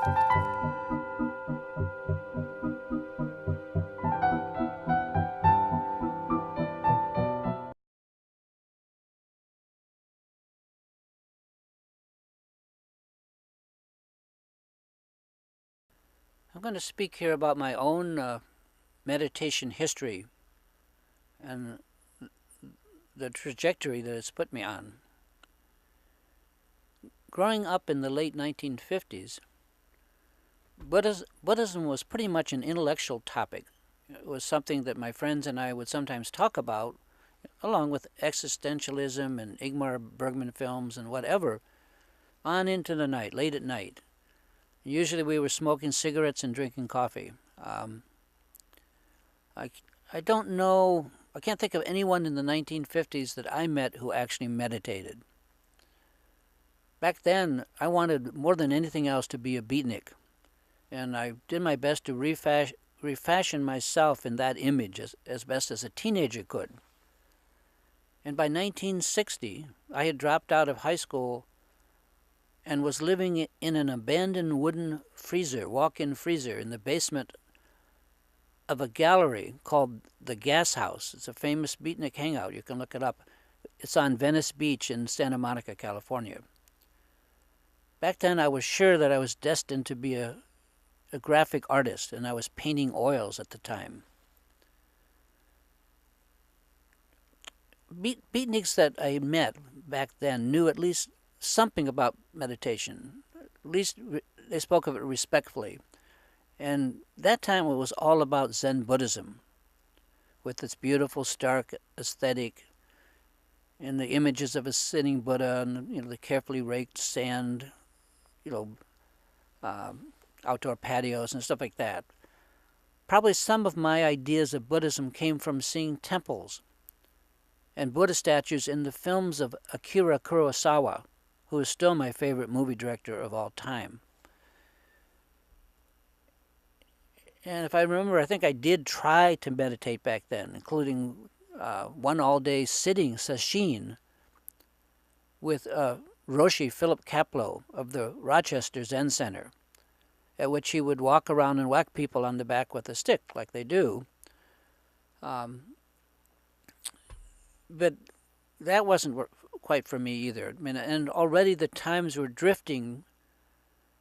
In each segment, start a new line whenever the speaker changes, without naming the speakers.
I'm going to speak here about my own meditation history and the trajectory that it's put me on. Growing up in the late 1950s, Buddhism was pretty much an intellectual topic. It was something that my friends and I would sometimes talk about, along with existentialism and Ingmar Bergman films and whatever, on into the night, late at night. Usually we were smoking cigarettes and drinking coffee. I, I don't know, I can't think of anyone in the 1950s that I met who actually meditated. Back then, I wanted more than anything else to be a beatnik, and I did my best to refashion myself in that image as best as a teenager could. And by 1960, I had dropped out of high school and was living in an abandoned wooden freezer, walk-in freezer, in the basement of a gallery called the Gas House. It's a famous beatnik hangout. You can look it up. It's on Venice Beach in Santa Monica, California. Back then, I was sure that I was destined to be a graphic artist, and I was painting oils at the time. Beatniks that I met back then knew at least something about meditation. At least they spoke of it respectfully. And that time it was all about Zen Buddhism, with its beautiful, stark aesthetic, and the images of a sitting Buddha, and the carefully raked sand, outdoor patios and stuff like that. Probably some of my ideas of Buddhism came from seeing temples and Buddha statues in the films of Akira Kurosawa, who is still my favorite movie director of all time. And if I remember, I think I did try to meditate back then, including one all-day sitting sesshin with Roshi Philip Kapleau of the Rochester Zen Center, at which he would walk around and whack people on the back with a stick, like they do. But that wasn't quite for me either. I mean, and already the times were drifting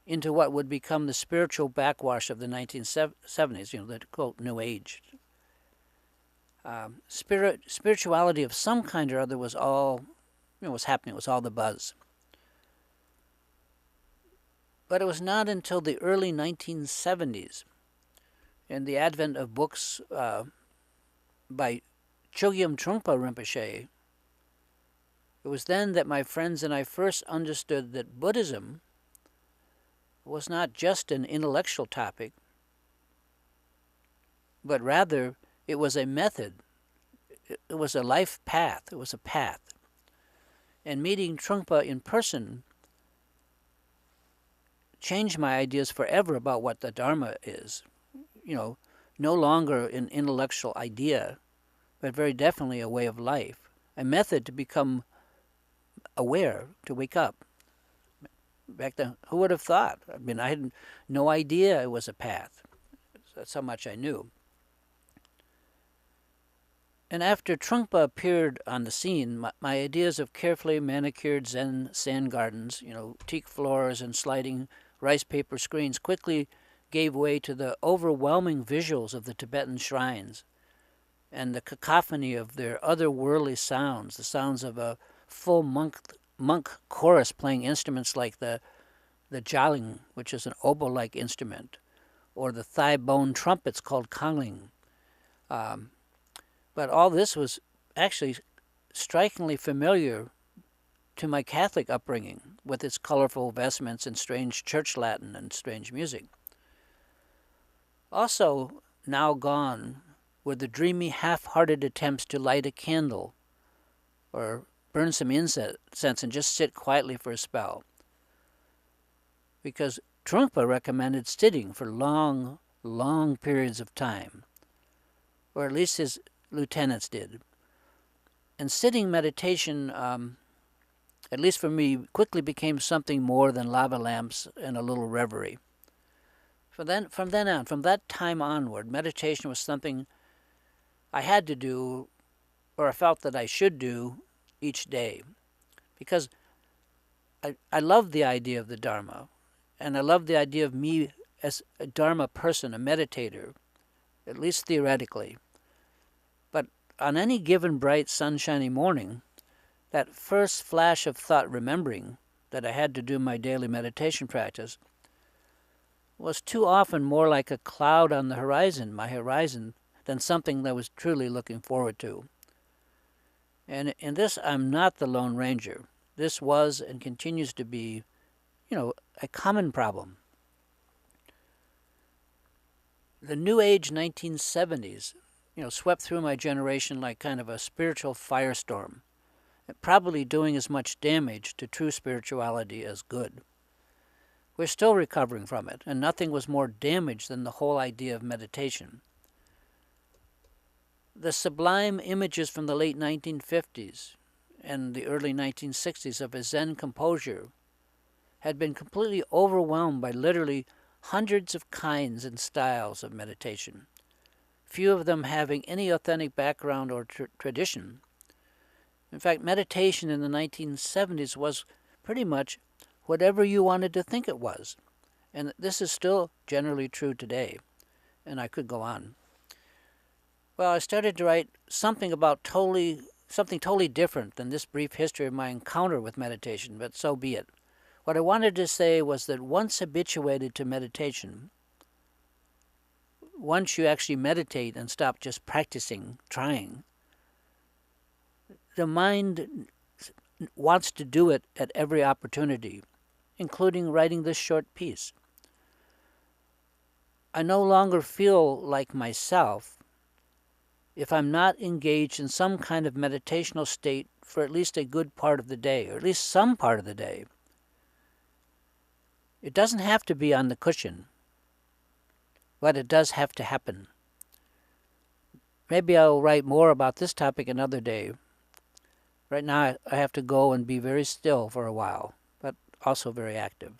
into what would become the spiritual backwash of the 1970s, the quote New Age. Spirituality of some kind or other was all, was happening. It was all the buzz. But it was not until the early 1970s, and the advent of books by Chogyam Trungpa Rinpoche, it was then that my friends and I first understood that Buddhism was not just an intellectual topic, but rather it was a method. It was a life path. It was a path. And meeting Trungpa in person changed my ideas forever about what the Dharma is. No longer an intellectual idea, but very definitely a way of life, a method to become aware, to wake up. Back then, who would have thought? I mean, I had no idea it was a path. That's how much I knew. And after Trungpa appeared on the scene, my ideas of carefully manicured Zen sand gardens, teak floors and sliding rice paper screens quickly gave way to the overwhelming visuals of the Tibetan shrines and the cacophony of their otherworldly sounds, the sounds of a full monk chorus playing instruments like the jialing, which is an oboe-like instrument, or the thigh-bone trumpets called kangling. But all this was actually strikingly familiar to my Catholic upbringing, with its colorful vestments and strange church Latin and strange music. Also, now gone were the dreamy, half-hearted attempts to light a candle or burn some incense and just sit quietly for a spell. Because Trungpa recommended sitting for long, long periods of time, or at least his lieutenants did. And sitting meditation, at least for me, quickly became something more than lava lamps and a little reverie. From that time onward, meditation was something I had to do, or I felt that I should do each day, because I love the idea of the Dharma, and I love the idea of me as a Dharma person, a meditator, at least theoretically. But on any given bright, sunshiny morning, that first flash of thought remembering that I had to do my daily meditation practice was too often more like a cloud on the horizon, my horizon, than something that I was truly looking forward to. And in this, I'm not the Lone Ranger. This was and continues to be, a common problem. The New Age 1970s, swept through my generation like kind of a spiritual firestorm, probably doing as much damage to true spirituality as good. We're still recovering from it, and nothing was more damaged than the whole idea of meditation. The sublime images from the late 1950s and the early 1960s of a Zen composure had been completely overwhelmed by literally hundreds of kinds and styles of meditation, few of them having any authentic background or tradition. In fact, meditation in the 1970s was pretty much whatever you wanted to think it was. And this is still generally true today. And I could go on. Well, I started to write something totally different than this brief history of my encounter with meditation, but so be it. What I wanted to say was that once habituated to meditation, once you actually meditate and stop just practicing, trying, the mind wants to do it at every opportunity, including writing this short piece. I no longer feel like myself if I'm not engaged in some kind of meditational state for at least a good part of the day, or at least some part of the day. It doesn't have to be on the cushion, but it does have to happen. Maybe I'll write more about this topic another day. Right now I have to go and be very still for a while, but also very active.